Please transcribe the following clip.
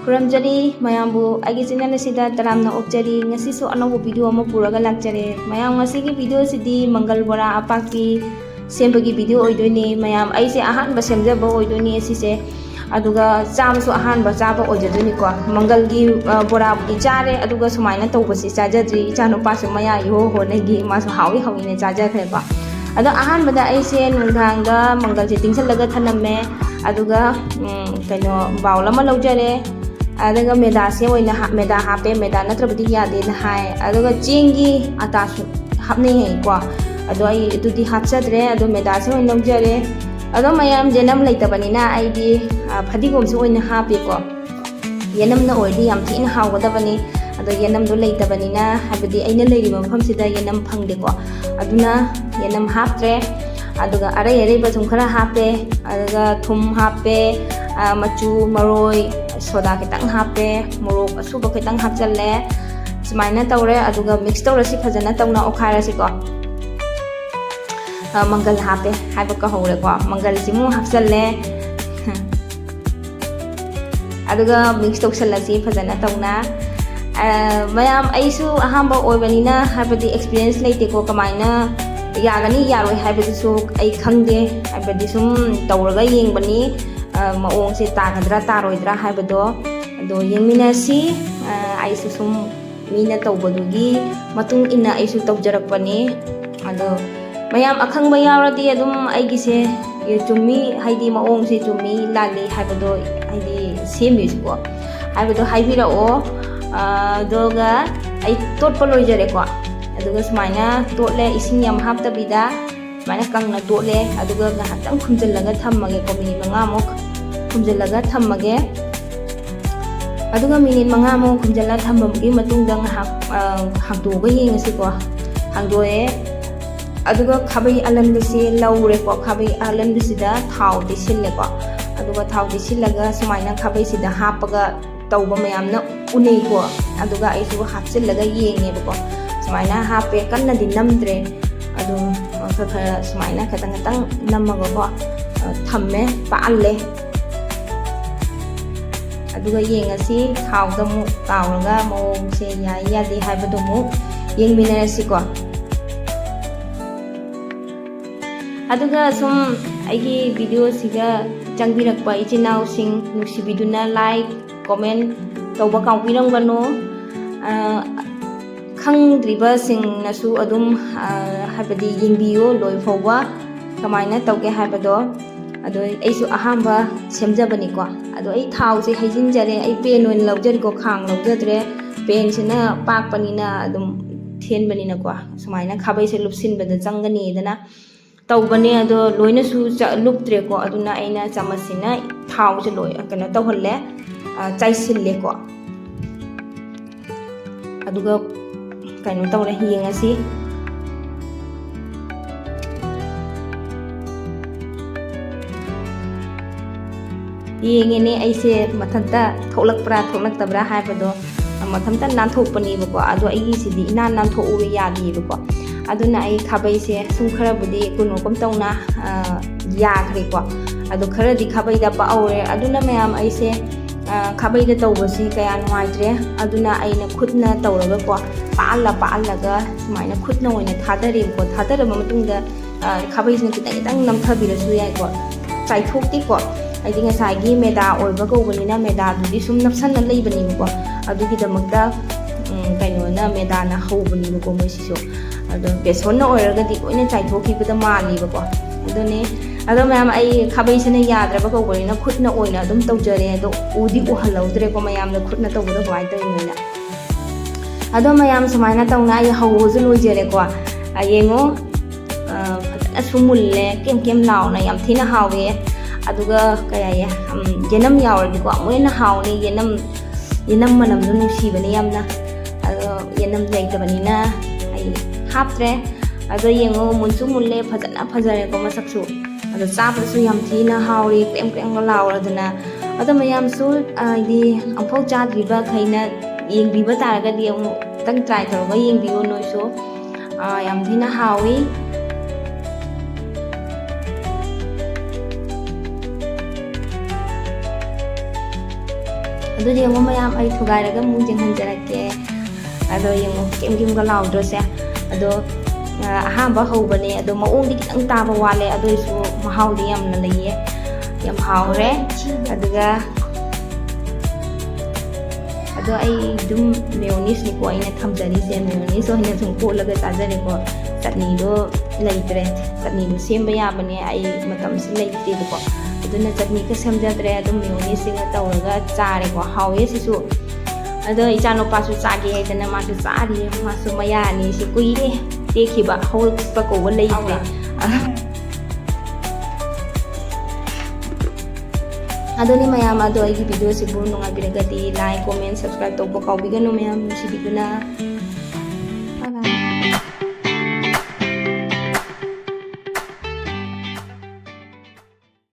Kuramjari mayambu agi channel asida taramna okjari ngasisu anaubo video ama puraga lakjare mayam ngasigi video sidi Mangan Bora Apakpi sembagi video oidoni mayam aise ahanba semjaba oidoni asise aduga chabasu ahanba chaba oidoni ko mangalgi bora gi chare aduga sumaina tawbasi chajadri ichanu pasu maya yo honegi masu hawi hawine chajakre ko ado ahanbada aise nungthangda mangal se tingsallaga thanamme aduga kaino baul ama laujare aduga meda se oina meda hape meda natrabadi yade na hai aduga chengi atasu hapne hai ko ado ai dudi hapsadre ado meda se oina laujare ado mayam jenam leitabani na ai di phadigom se oina hape ko yenam na oidi yam thina hawgadabani ado yenam do leitabani na habadi aina leiriba mafam sida yenam phangde ko aduna yenam haptre aduga arai basum khara hape aduga thum hape machu maroi soda kitang hape morok asuba kitang hapchalle sumaina tawre aduga mix tawrasi phajana tawna okhairasi ko mangal hape haiba ka hore ko mangal simu hapchalle aduga mix tawsallasi phajana tawna mayam aisu ahamba oibanina habadi experience leite ko kamaina yagani yaroi habadisu ai khangde habadi sum tawraga yengbani maong se tagadra taroidra habado ado yengminasi aisu sum mina tawbadugi matung ina aisu tawjarakpani ado mayam akhangba yaradi adum aigi se chumi haidi maong se chumi lali habado haidi semi ko habado haibira o doga ai totpa loijare ko aduga sumaina totle ising yam haptabida sumaina kangna totle aduga ngahatang khumjallaga thammage ko minit 5 muk khumjallaga thammage aduga minit 5 muk khumjalla thammagi matungda hangdoga yengasi ko hangdoe aduga khabai alanbasi laure ko khabai alanbasida thau disille ko aduga thau disillaga sumaina khabai sida hapaga tawba mayamna unei ko aduga aisu hapsillaga yenge ko sumaina hape kanna di namdre adu khara sumaina katang katang namaga ko thamme paalle aduga yengasi thawda mu tawraga mawong se yadi haibadu mu yengminarasi ko aduga sum aigi video siga changbirakpa ichinau sing nusibiduna like comment tawba kawbiramgano khangdriba sing nasu adum habadi yengbiyo loi fawba kamaina tawge habado ado aisu ahamba semjabani ko ado ai thau se haijinjare ai pen on laujari ko khang laujadre pen sina pakpanina adum thenbanina ko sumaina khabai se lupsinbada changani dana tawbani ado loina su luptre ko aduna aina chamasina thau se loi kana tawhalle chaisille ko aduga kaino tawra yengasi yengene aise mathanta tholakpra tholaktabra haibado mathanta nanthokpani bako ado aigi sidi inan nanthoku yadi bako aduna ai khabai se sum khara budi kuno kom tawna yakhre ko ado khara di khabai da pa aure aduna mayam aise khabai da tawbasi kaya nuaitre aduna aina khutna tawraga ko paalla sumaina khutna oina thadare ko thadarama matungda khabai sina kitang kitang namthabirasu yai ko chaithokti ko ai dinga saigi meda oiba ko bonina meda dudi sum napsanna leibani ko adugi damakta kaino na meda na hobani ko moisiso ado besonna oiraga di oina chaithoki bada mali ko adone ado mayam ai khabai sina yadraba ko bonina khutna oina adum tawjare ado udi uhalaudre ko mayam na khutna tawbada wai tawina ado mayam sumaina tawna ai hawuzu loijare ko ayengo asumulle kem launa yam thina hawe aduga kaya ya yenam yawrdi ko moina hawni yenam manam nu nusibani yamna ado yenam leitabani na ai haptre ado yengo munsu mulle phajana phajare ko masaksu ado chaprasu yam thina hawri kem lawradana ado mayam su di amphau chadriba khaina yengbiba taraga di tang try tawga yengbiyo noiso yam thina hawi ꯑꯗꯨꯗꯤ ꯌꯦꯡꯉꯣ ꯃꯌꯥꯝ ꯑꯩ ꯊꯨꯒꯥꯏꯔꯒ ꯑꯃꯨꯛ ꯌꯦꯡꯍꯟꯖꯔꯛꯀꯦ ꯑꯗꯣ ꯌꯦꯡꯉꯣ ꯀꯦꯝꯒ ꯂꯥꯎꯗ꯭ꯔꯣꯁꯦ ꯑꯗꯣ ꯑꯍꯥꯟꯕ ꯍꯧꯕꯅꯦ ꯑꯗꯣ ꯃꯑꯣꯡꯗꯤ ꯈꯤꯇꯪ ꯇꯥꯕ ꯋꯥꯠꯂꯦ ꯑꯗꯨꯏꯁꯨ ꯃꯍꯥꯎꯗꯤ ꯌꯥꯝꯅ ꯂꯩꯌꯦ ꯌꯥꯝ ꯍꯥꯎꯔꯦ ꯑꯗꯨꯒ ꯑꯗꯣ ꯑꯩ ꯑꯗꯨꯝ ꯃꯦꯌꯣꯅꯤꯁꯅꯤꯀꯣ ꯑꯩꯅ ꯊꯝꯖꯔꯤꯁꯦ ꯃꯦꯌꯣꯅꯤꯁ ꯑꯣꯏꯅ ꯁꯨꯝ ꯀꯣꯠꯂꯒ ꯆꯥꯖꯔꯦꯀꯣ ꯆꯠꯅꯤꯗꯣ ꯂꯩꯇ꯭ꯔꯦ ꯆꯠꯅꯤꯗꯣ ꯁꯦꯝꯕ ꯌꯥꯕꯅꯦ ꯑꯩ ꯃꯇꯝꯁꯤ ꯂꯩꯇꯦꯕꯀꯣ ꯑꯗꯨꯅ ꯆꯠꯅꯤꯒ ꯁꯦꯝꯖꯗ꯭ꯔꯦ ꯑꯗꯨꯝ ꯃꯦꯌꯣꯅꯤꯁꯁꯤꯒ ꯇꯧꯔꯒ ꯆꯥꯔꯦꯀꯣ ꯍꯥꯎꯋꯦ ꯁꯤꯁꯨ ꯑꯗꯣ ꯏꯆꯥꯅꯨꯄꯥꯁꯨ ꯆꯥꯒꯦ ꯍꯥꯏꯗꯅ ꯃꯥꯁꯨ ꯆꯥꯔꯤꯌꯦ ꯃꯥꯁꯨ ꯃꯌꯥ ꯑꯅꯤꯁꯤ ꯀꯨꯏꯔꯦ ꯇꯦꯛꯈꯤꯕ ꯍꯧꯔꯛꯄ ꯀꯧꯕ ꯂꯩꯇ꯭ꯔꯦ ꯑꯗꯨꯅꯤ ꯃꯌꯥꯝ ꯑꯗꯣ ꯑꯩꯒꯤ ꯚꯤꯗꯤꯑꯣꯁꯤꯕꯨ ꯅꯨꯡꯉꯥꯏꯕꯤꯔꯒꯗꯤ ꯂꯥꯏꯛ ꯀꯣꯃꯦꯟ ꯁꯕꯁꯀ꯭ꯔꯥꯏꯕ ꯇꯧꯕ ꯀꯥꯎꯕꯤꯒꯅꯨ ꯃꯌꯥꯝ ꯅꯨꯡꯁꯤꯕꯤꯗꯨꯅ